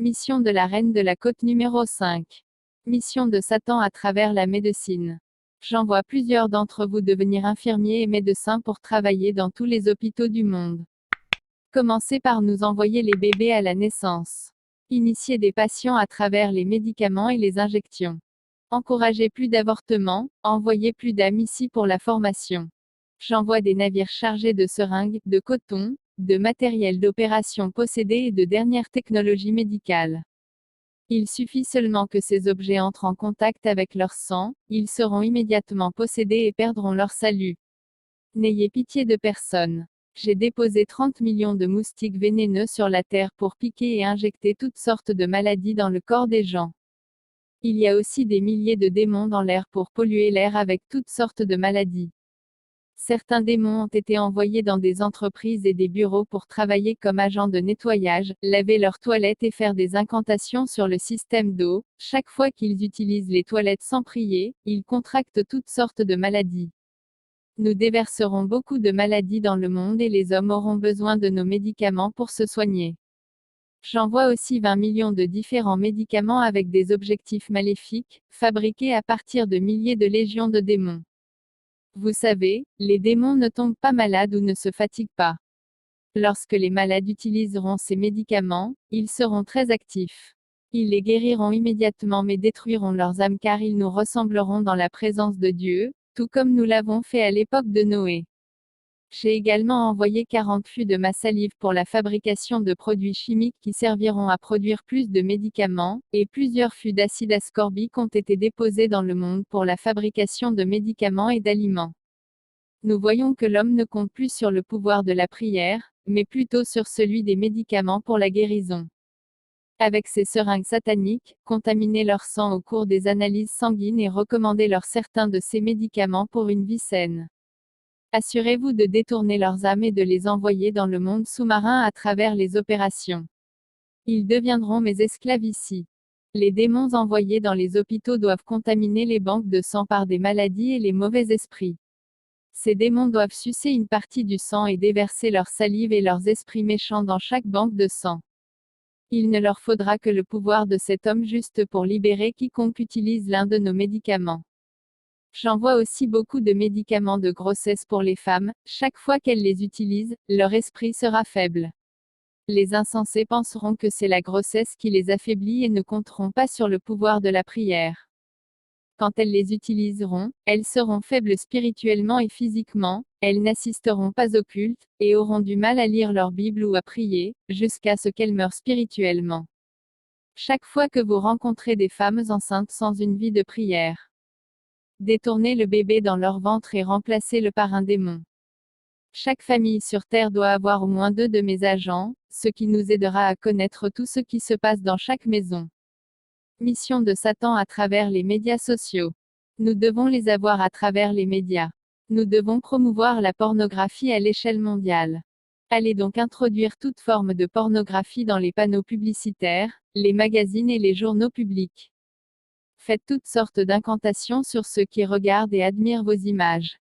Mission de la reine de la côte numéro 5. Mission de Satan à travers la médecine. J'envoie plusieurs d'entre vous devenir infirmiers et médecins pour travailler dans tous les hôpitaux du monde. Commencez par nous envoyer les bébés à la naissance. Initiez des patients à travers les médicaments et les injections. Encouragez plus d'avortements, envoyez plus d'âmes ici pour la formation. J'envoie des navires chargés de seringues, de coton, de matériel d'opération possédé et de dernières technologies médicales. Il suffit seulement que ces objets entrent en contact avec leur sang, ils seront immédiatement possédés et perdront leur salut. N'ayez pitié de personne. J'ai déposé 30 millions de moustiques vénéneux sur la terre pour piquer et injecter toutes sortes de maladies dans le corps des gens. Il y a aussi des milliers de démons dans l'air pour polluer l'air avec toutes sortes de maladies. Certains démons ont été envoyés dans des entreprises et des bureaux pour travailler comme agents de nettoyage, laver leurs toilettes et faire des incantations sur le système d'eau. Chaque fois qu'ils utilisent les toilettes sans prier, ils contractent toutes sortes de maladies. Nous déverserons beaucoup de maladies dans le monde et les hommes auront besoin de nos médicaments pour se soigner. J'envoie aussi 20 millions de différents médicaments avec des objectifs maléfiques, fabriqués à partir de milliers de légions de démons. Vous savez, les démons ne tombent pas malades ou ne se fatiguent pas. Lorsque les malades utiliseront ces médicaments, ils seront très actifs. Ils les guériront immédiatement mais détruiront leurs âmes car ils nous ressembleront dans la présence de Dieu, tout comme nous l'avons fait à l'époque de Noé. J'ai également envoyé 40 fûts de ma salive pour la fabrication de produits chimiques qui serviront à produire plus de médicaments, et plusieurs fûts d'acide ascorbique ont été déposés dans le monde pour la fabrication de médicaments et d'aliments. Nous voyons que l'homme ne compte plus sur le pouvoir de la prière, mais plutôt sur celui des médicaments pour la guérison. Avec ces seringues sataniques, contaminez leur sang au cours des analyses sanguines et recommandez-leur certains de ces médicaments pour une vie saine. Assurez-vous de détourner leurs âmes et de les envoyer dans le monde sous-marin à travers les opérations. Ils deviendront mes esclaves ici. Les démons envoyés dans les hôpitaux doivent contaminer les banques de sang par des maladies et les mauvais esprits. Ces démons doivent sucer une partie du sang et déverser leur salive et leurs esprits méchants dans chaque banque de sang. Il ne leur faudra que le pouvoir de cet homme juste pour libérer quiconque utilise l'un de nos médicaments. J'envoie aussi beaucoup de médicaments de grossesse pour les femmes, chaque fois qu'elles les utilisent, leur esprit sera faible. Les insensés penseront que c'est la grossesse qui les affaiblit et ne compteront pas sur le pouvoir de la prière. Quand elles les utiliseront, elles seront faibles spirituellement et physiquement, elles n'assisteront pas au culte, et auront du mal à lire leur Bible ou à prier, jusqu'à ce qu'elles meurent spirituellement. Chaque fois que vous rencontrez des femmes enceintes sans une vie de prière, détournez le bébé dans leur ventre et remplacez-le par un démon. Chaque famille sur Terre doit avoir au moins 2 de mes agents, ce qui nous aidera à connaître tout ce qui se passe dans chaque maison. Mission de Satan à travers les médias sociaux. Nous devons les avoir à travers les médias. Nous devons promouvoir la pornographie à l'échelle mondiale. Allez donc introduire toute forme de pornographie dans les panneaux publicitaires, les magazines et les journaux publics. Faites toutes sortes d'incantations sur ceux qui regardent et admirent vos images.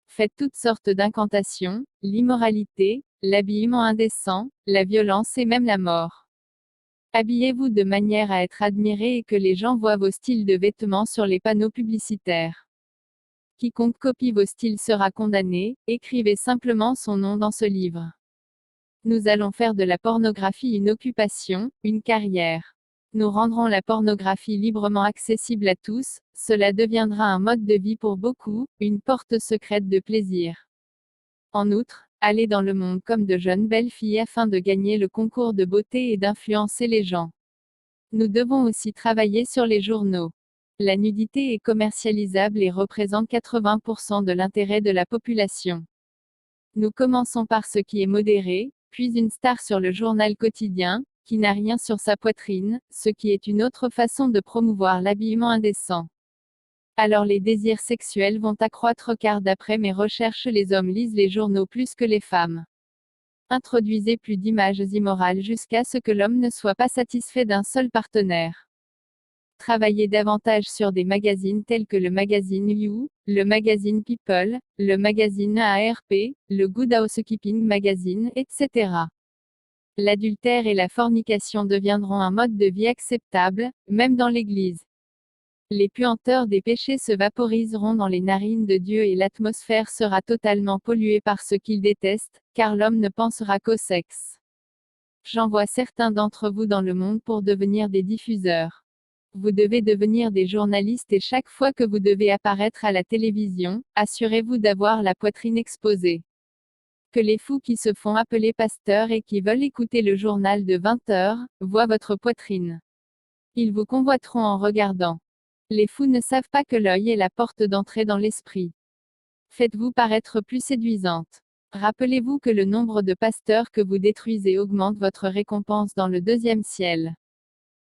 Faites toutes sortes d'incantations, l'immoralité, l'habillement indécent, la violence et même la mort. Habillez-vous de manière à être admiré et que les gens voient vos styles de vêtements sur les panneaux publicitaires. Quiconque copie vos styles sera condamné, écrivez simplement son nom dans ce livre. Nous allons faire de la pornographie une occupation, une carrière. Nous rendrons la pornographie librement accessible à tous, cela deviendra un mode de vie pour beaucoup, une porte secrète de plaisir. En outre, allez dans le monde comme de jeunes belles filles afin de gagner le concours de beauté et d'influencer les gens. Nous devons aussi travailler sur les journaux. La nudité est commercialisable et représente 80% de l'intérêt de la population. Nous commençons par ce qui est modéré, puis une star sur le journal quotidien, qui n'a rien sur sa poitrine, ce qui est une autre façon de promouvoir l'habillement indécent. Alors les désirs sexuels vont accroître car d'après mes recherches les hommes lisent les journaux plus que les femmes. Introduisez plus d'images immorales jusqu'à ce que l'homme ne soit pas satisfait d'un seul partenaire. Travaillez davantage sur des magazines tels que le magazine You, le magazine People, le magazine AARP, le Good Housekeeping Magazine, etc. L'adultère et la fornication deviendront un mode de vie acceptable, même dans l'Église. Les puanteurs des péchés se vaporiseront dans les narines de Dieu et l'atmosphère sera totalement polluée par ce qu'il déteste, car l'homme ne pensera qu'au sexe. J'envoie certains d'entre vous dans le monde pour devenir des diffuseurs. Vous devez devenir des journalistes et chaque fois que vous devez apparaître à la télévision, assurez-vous d'avoir la poitrine exposée. Que les fous qui se font appeler pasteurs et qui veulent écouter le journal de 20 heures, voient votre poitrine. Ils vous convoiteront en regardant. Les fous ne savent pas que l'œil est la porte d'entrée dans l'esprit. Faites-vous paraître plus séduisante. Rappelez-vous que le nombre de pasteurs que vous détruisez augmente votre récompense dans le deuxième ciel.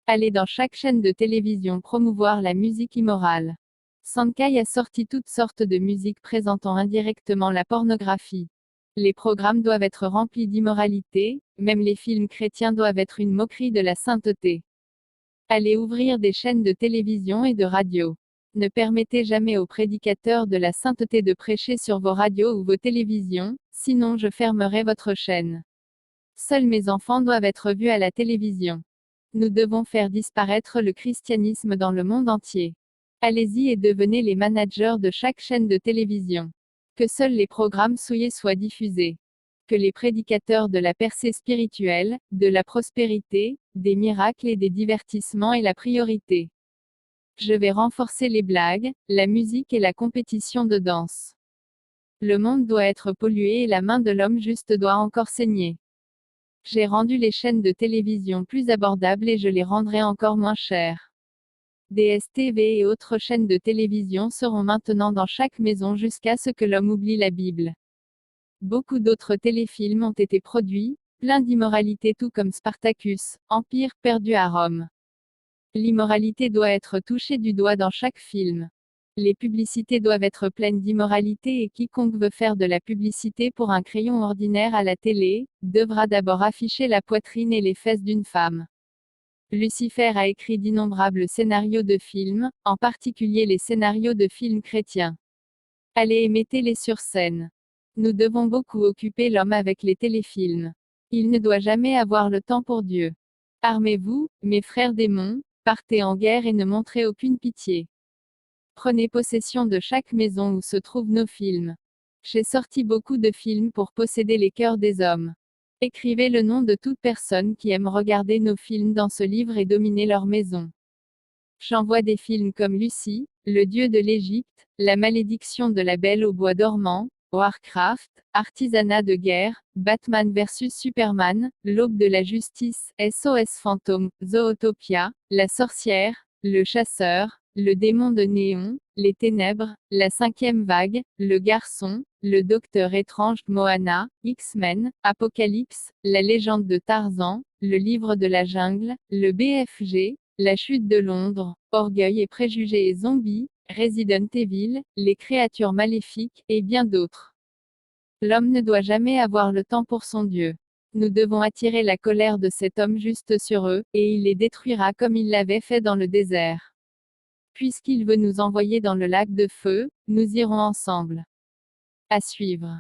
Allez dans chaque chaîne de télévision promouvoir la musique immorale. Sankai a sorti toutes sortes de musiques présentant indirectement la pornographie. Les programmes doivent être remplis d'immoralité, même les films chrétiens doivent être une moquerie de la sainteté. Allez ouvrir des chaînes de télévision et de radio. Ne permettez jamais aux prédicateurs de la sainteté de prêcher sur vos radios ou vos télévisions, sinon je fermerai votre chaîne. Seuls mes enfants doivent être vus à la télévision. Nous devons faire disparaître le christianisme dans le monde entier. Allez-y et devenez les managers de chaque chaîne de télévision. Que seuls les programmes souillés soient diffusés. Que les prédicateurs de la percée spirituelle, de la prospérité, des miracles et des divertissements aient la priorité. Je vais renforcer les blagues, la musique et la compétition de danse. Le monde doit être pollué et la main de l'homme juste doit encore saigner. J'ai rendu les chaînes de télévision plus abordables et je les rendrai encore moins chères. DSTV et autres chaînes de télévision seront maintenant dans chaque maison jusqu'à ce que l'homme oublie la Bible. Beaucoup d'autres téléfilms ont été produits, pleins d'immoralité tout comme Spartacus, Empire perdu à Rome. L'immoralité doit être touchée du doigt dans chaque film. Les publicités doivent être pleines d'immoralité et quiconque veut faire de la publicité pour un crayon ordinaire à la télé, devra d'abord afficher la poitrine et les fesses d'une femme. Lucifer a écrit d'innombrables scénarios de films, en particulier les scénarios de films chrétiens. Allez et mettez-les sur scène. Nous devons beaucoup occuper l'homme avec les téléfilms. Il ne doit jamais avoir le temps pour Dieu. Armez-vous, mes frères démons, partez en guerre et ne montrez aucune pitié. Prenez possession de chaque maison où se trouvent nos films. J'ai sorti beaucoup de films pour posséder les cœurs des hommes. Écrivez le nom de toute personne qui aime regarder nos films dans ce livre et dominer leur maison. J'envoie des films comme Lucie, le dieu de l'Égypte, La malédiction de la Belle au bois dormant, Warcraft, Artisanat de guerre, Batman vs Superman, L'Aube de la justice, SOS Fantôme, Zootopia, La sorcière, Le chasseur, Le démon de Néon, Les ténèbres, La cinquième vague, Le garçon, Le docteur étrange, Moana, X-Men, Apocalypse, La légende de Tarzan, Le livre de la jungle, Le BFG, La chute de Londres, Orgueil et préjugés et zombies, Resident Evil, Les créatures maléfiques, et bien d'autres. L'homme ne doit jamais avoir le temps pour son Dieu. Nous devons attirer la colère de cet homme juste sur eux, et il les détruira comme il l'avait fait dans le désert. Puisqu'il veut nous envoyer dans le lac de feu, nous irons ensemble. À suivre.